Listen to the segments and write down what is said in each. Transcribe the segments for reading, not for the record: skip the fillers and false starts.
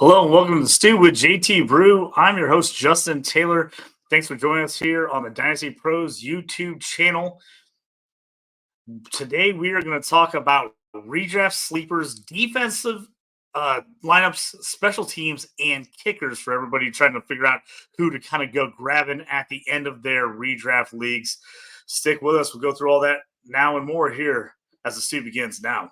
Hello and welcome to the Stew with JT Brew. I'm your host, Justin Taylor. Thanks for joining us here on the Dynasty Pros YouTube channel. Today we are going to talk about redraft sleepers, defensive lineups, special teams, and kickers for everybody trying to figure out who to kind of go grabbing at the end of their redraft leagues. Stick with us. We'll go through all that now and more here as the stew begins now.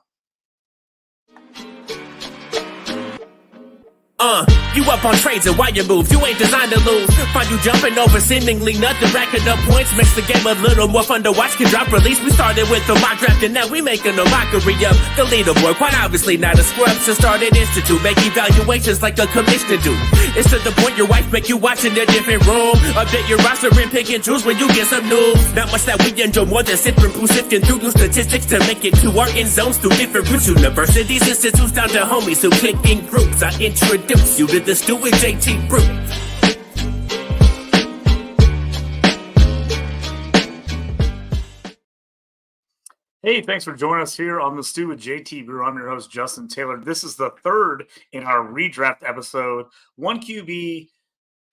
You up on trades and why you move? You ain't designed to lose. Find you jumping over seemingly nothing, racking up points. Makes the game a little more fun to watch. Can drop release. We started with the mock draft and now we making a mockery of the leaderboard. Quite obviously not a scrub. So started institute, make evaluations like a commissioner do. It's to the point your wife make you watch in a different room. Update your roster and pick and choose when you get some news. Not much that we enjoy more than sipping brew, sifting through new statistics to make it to our end zones through different routes. Universities, institutes, down to homies who click in groups. I introduce you to the Stew with JT Brew. Hey, thanks for joining us here on the Stew with JT Brew. I'm your host, Justin Taylor. This is the third in our redraft episode. 1 QB,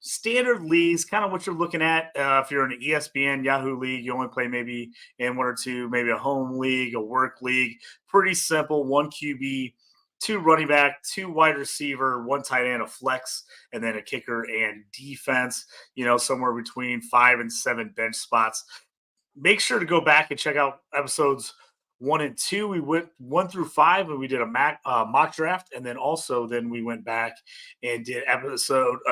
standard leagues, kind of what you're looking at. If you're in an ESPN, Yahoo league, you only play maybe in one or two, maybe a home league, a work league. Pretty simple, 1 QB. 2 running back, 2 wide receiver, 1 tight end, a flex, and then a kicker and defense, somewhere between 5 and 7 bench spots. Make sure to go back and check out episodes 1 and 2. We went 1 through 5 and we did a mock draft. And then we went back and did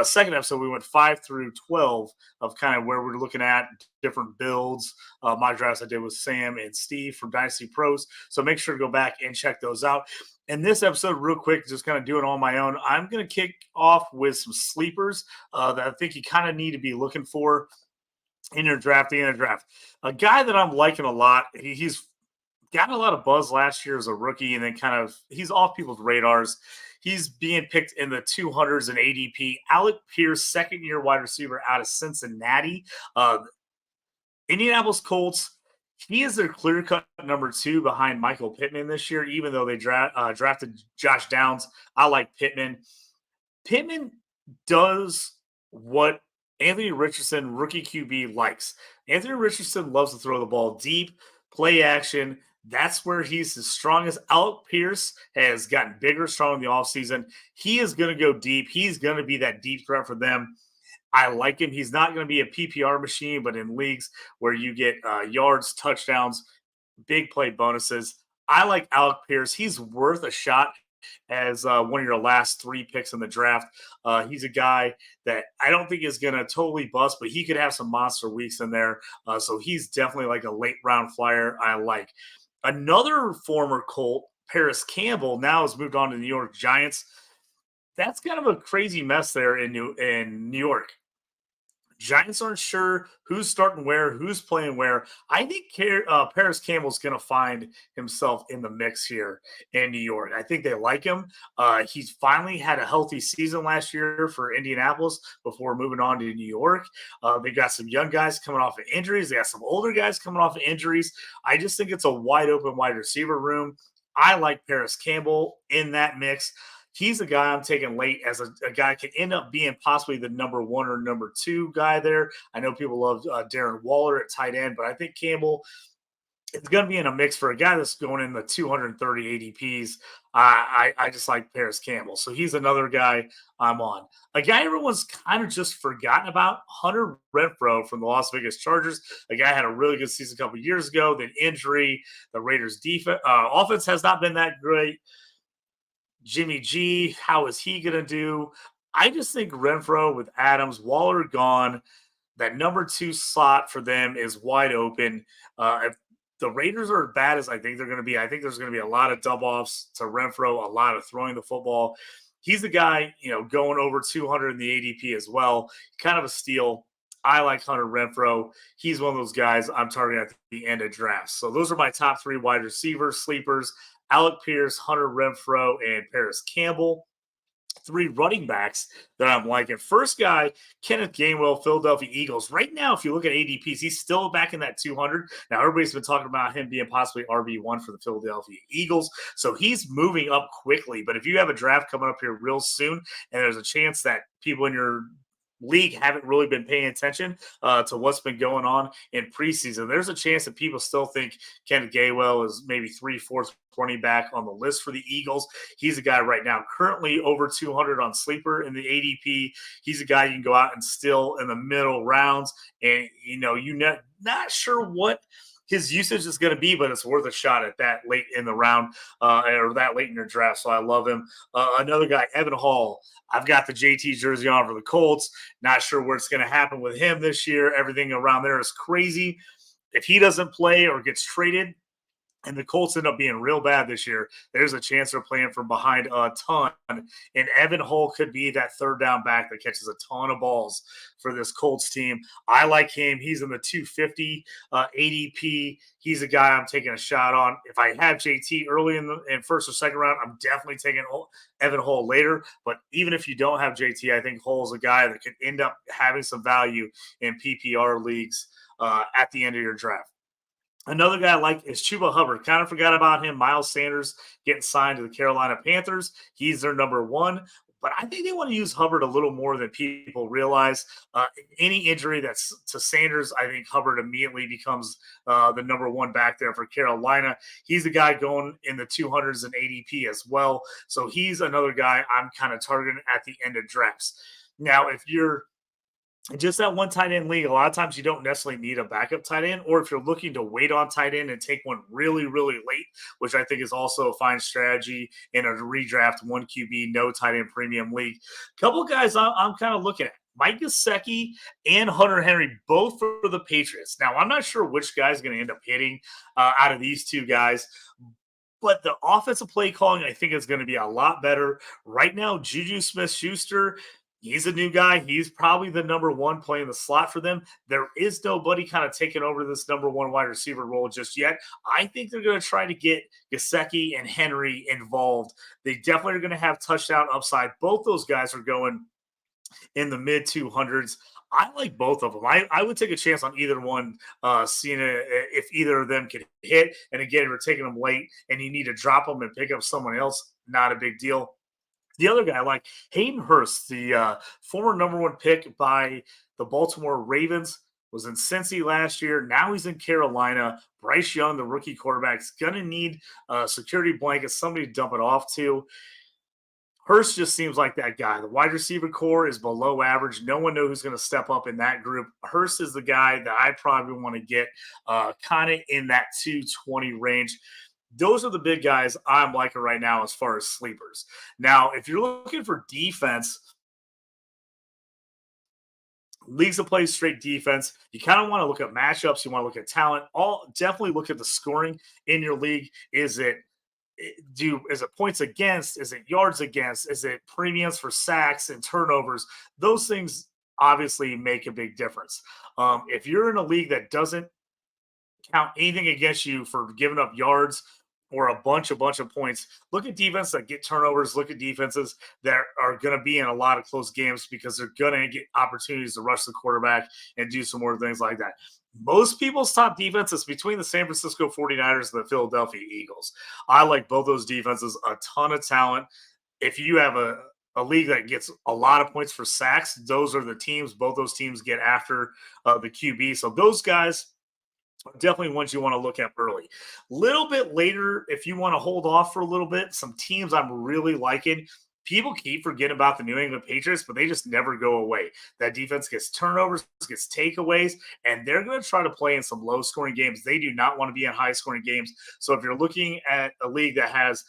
second episode, we went 5 through 12 of kind of where we're looking at different builds, mock drafts I did with Sam and Steve from Dynasty Pros. So make sure to go back and check those out. And this episode, real quick, just kind of doing it on my own, I'm going to kick off with some sleepers that I think you kind of need to be looking for in your draft. A guy that I'm liking a lot, he's gotten a lot of buzz last year as a rookie, and then he's off people's radars. He's being picked in the 200s in ADP. Alec Pierce, second-year wide receiver out of Cincinnati. Indianapolis Colts. He is their clear-cut number 2 behind Michael Pittman this year, even though they drafted Josh Downs. I like Pittman. Pittman does what Anthony Richardson, rookie QB, likes. Anthony Richardson loves to throw the ball deep, play action. That's where he's the strongest. Alec Pierce has gotten bigger, stronger in the offseason. He is going to go deep. He's going to be that deep threat for them. I like him. He's not going to be a PPR machine, but in leagues where you get yards, touchdowns, big play bonuses, I like Alec Pierce. He's worth a shot as one of your last 3 picks in the draft. He's a guy that I don't think is going to totally bust, but he could have some monster weeks in there. So he's definitely like a late round flyer I like. Another former Colt, Paris Campbell, now has moved on to the New York Giants. That's kind of a crazy mess there in New York. Giants aren't sure who's starting where, who's playing where. I think Paris Campbell's going to find himself in the mix here in New York. I think they like him. He's finally had a healthy season last year for Indianapolis before moving on to New York. They got some young guys coming off of injuries. They got some older guys coming off of injuries. I just think it's a wide open wide receiver room. I like Paris Campbell in that mix. He's a guy I'm taking late as a guy can end up being possibly the number 1 or number 2 guy there. I know people love Darren Waller at tight end, but I think Campbell is going to be in a mix for a guy that's going in the 230 ADPs. I just like Paris Campbell. So he's another guy I'm on. A guy everyone's kind of just forgotten about, Hunter Renfrow from the Las Vegas Chargers. A guy had a really good season a couple of years ago, then injury. The Raiders' offense has not been that great. Jimmy G, how is he going to do? I just think Renfrow with Adams, Waller gone, that number 2 slot for them is wide open. If the Raiders are as bad as I think they're going to be, I think there's going to be a lot of dump-offs to Renfrow, a lot of throwing the football. He's the guy, going over 200 in the ADP as well. Kind of a steal. I like Hunter Renfrow. He's one of those guys I'm targeting at the end of drafts. So those are my top 3 wide receivers, sleepers. Alec Pierce, Hunter Renfrow, and Paris Campbell. three running backs that I'm liking. First guy, Kenneth Gainwell, Philadelphia Eagles. Right now, if you look at ADPs, he's still back in that 200. Now, everybody's been talking about him being possibly RB1 for the Philadelphia Eagles. So he's moving up quickly. But if you have a draft coming up here real soon, and there's a chance that people in your league haven't really been paying attention to what's been going on in preseason, there's a chance that people still think Kenneth Gainwell is maybe 3/4 running back on the list for the Eagles. He's a guy right now currently over 200 on sleeper in the ADP. He's a guy you can go out and steal in the middle rounds, and you're not sure what his usage is going to be, but it's worth a shot at that late in the round or that late in your draft. So I love him. Another guy, Evan Hall. I've got the JT jersey on for the Colts. Not sure what's going to happen with him this year. Everything around there is crazy. If he doesn't play or gets traded, and the Colts end up being real bad this year, there's a chance they're playing from behind a ton. And Evan Hull could be that third down back that catches a ton of balls for this Colts team. I like him. He's in the 250 ADP. He's a guy I'm taking a shot on. If I have JT early in first or second round, I'm definitely taking Evan Hull later. But even if you don't have JT, I think Hull's a guy that could end up having some value in PPR leagues at the end of your draft. Another guy I like is Chuba Hubbard. Kind of forgot about him. Miles Sanders getting signed to the Carolina Panthers. He's their number one. But I think they want to use Hubbard a little more than people realize. Any injury that's to Sanders, I think Hubbard immediately becomes the number one back there for Carolina. He's a guy going in the 200s and ADP as well. So he's another guy I'm kind of targeting at the end of drafts. Now, if you're just that one tight end league, a lot of times you don't necessarily need a backup tight end, or if you're looking to wait on tight end and take one really, really late, which I think is also a fine strategy in a redraft 1 QB, no tight end premium league. A couple of guys I'm kind of looking at. Mike Gesicki and Hunter Henry, both for the Patriots. Now, I'm not sure which guy's going to end up hitting out of these two guys, but the offensive play calling, I think, is going to be a lot better. Right now, Juju Smith-Schuster, he's a new guy. He's probably the number one playing the slot for them. There is nobody kind of taking over this number one wide receiver role just yet. I think they're going to try to get Gesicki and Henry involved. They definitely are going to have touchdown upside. Both those guys are going in the mid 200s. I like both of them. I would take a chance on either one, seeing if either of them could hit. And again, if we're taking them late and you need to drop them and pick up someone else, not a big deal. The other guy I like, Hayden Hurst, the former number one pick by the Baltimore Ravens, was in Cincy last year. Now he's in Carolina. Bryce Young, the rookie quarterback, is going to need a security blanket, somebody to dump it off to. Hurst just seems like that guy. The wide receiver core is below average. No one knows who's going to step up in that group. Hurst is the guy that I probably want to get kind of in that 220 range. Those are the big guys I'm liking right now as far as sleepers. Now, if you're looking for defense, leagues that play straight defense, you kind of want to look at matchups. You want to look at talent. Definitely look at the scoring in your league. Is it points against? Is it yards against? Is it premiums for sacks and turnovers? Those things obviously make a big difference. If you're in a league that doesn't count anything against you for giving up yards or a bunch of points, look at defense that get turnovers. Look at defenses that are going to be in a lot of close games because they're going to get opportunities to rush the quarterback and do some more things like that. Most people's top defense is between the San Francisco 49ers and the Philadelphia Eagles. I like both those defenses, a ton of talent. If you have a league that gets a lot of points for sacks, those are the teams. Both those teams get after the QB. So those guys are definitely ones you want to look at early. Little bit later, if you want to hold off for a little bit, some teams I'm really liking. People keep forgetting about the New England Patriots, but they just never go away. That defense gets turnovers, gets takeaways, and they're going to try to play in some low-scoring games. They do not want to be in high-scoring games. So if you're looking at a league that has,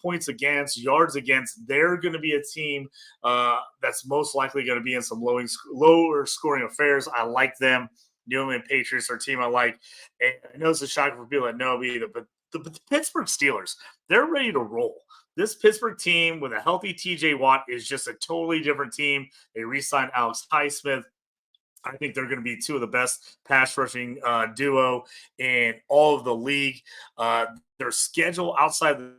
points against, yards against, they're going to be a team that's most likely going to be in some lower-scoring affairs. I like them. New England Patriots are a team I like. And I know it's a shocker for people that know me either, but the Pittsburgh Steelers, they're ready to roll. This Pittsburgh team with a healthy TJ Watt is just a totally different team. They re-signed Alex Highsmith. I think they're going to be two of the best pass rushing duo in all of the league. Their schedule outside the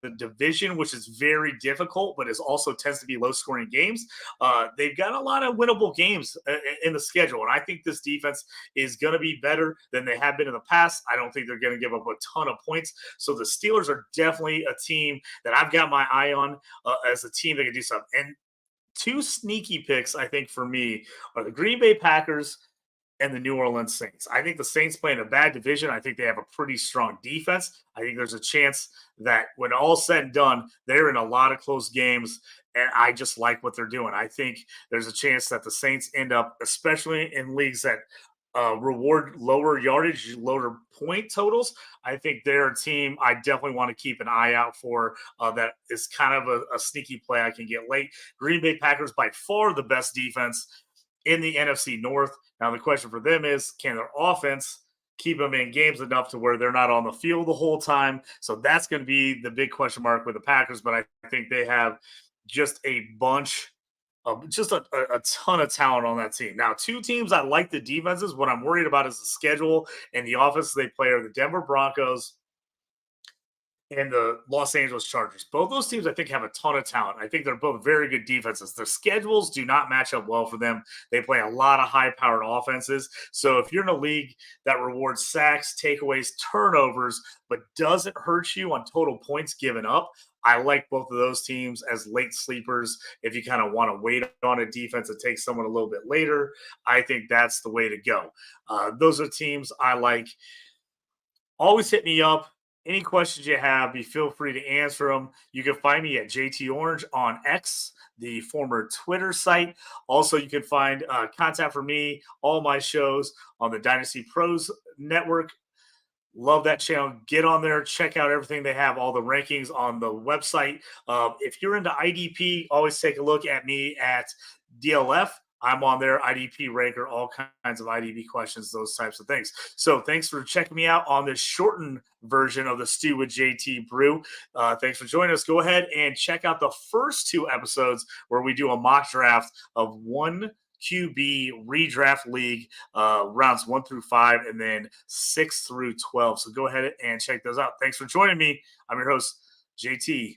the division, which is very difficult, but is also tends to be low scoring games. They've got a lot of winnable games in the schedule. And I think this defense is going to be better than they have been in the past. I don't think they're going to give up a ton of points. So the Steelers are definitely a team that I've got my eye on as a team that can do something. And two sneaky picks, I think, for me are the Green Bay Packers and the New Orleans Saints. I think the Saints play in a bad division. I think they have a pretty strong defense. I think there's a chance that when all's said and done, they're in a lot of close games, and I just like what they're doing. I think there's a chance that the Saints end up, especially in leagues that reward lower yardage, lower point totals. I think they're a team I definitely want to keep an eye out for. That is kind of a sneaky play I can get late. Green Bay Packers, by far the best defense in the NFC North. Now, the question for them is, can their offense keep them in games enough to where they're not on the field the whole time? So that's going to be the big question mark with the Packers, but I think they have just a bunch of just a ton of talent on that team. Now, two teams I like the defenses. What I'm worried about is the schedule and the offense they play are the Denver Broncos and the Los Angeles Chargers. Both those teams, I think, have a ton of talent. I think they're both very good defenses. Their schedules do not match up well for them. They play a lot of high-powered offenses. So if you're in a league that rewards sacks, takeaways, turnovers, but doesn't hurt you on total points given up, I like both of those teams as late sleepers. If you kind of want to wait on a defense and take someone a little bit later, I think that's the way to go. Those are teams I like. Always hit me up. Any questions you have, feel free to answer them. You can find me at JT Orange on X, the former Twitter site. Also, you can find content for me, all my shows on the Dynasty Pros Network. Love that channel. Get on there. Check out everything they have, all the rankings on the website. If you're into IDP, always take a look at me at DLF. I'm on there, IDP ranker, all kinds of IDP questions, those types of things. So thanks for checking me out on this shortened version of the Stew with JT Brew. Thanks for joining us. Go ahead and check out the first two episodes where we do a mock draft of one QB redraft league, rounds 1 through 5, and then 6 through 12. So go ahead and check those out. Thanks for joining me. I'm your host, JT.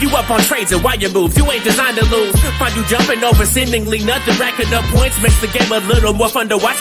You up on trades and why you move. You ain't designed to lose. Find you jumping over seemingly nothing, racking up points, makes the game a little more fun to watch.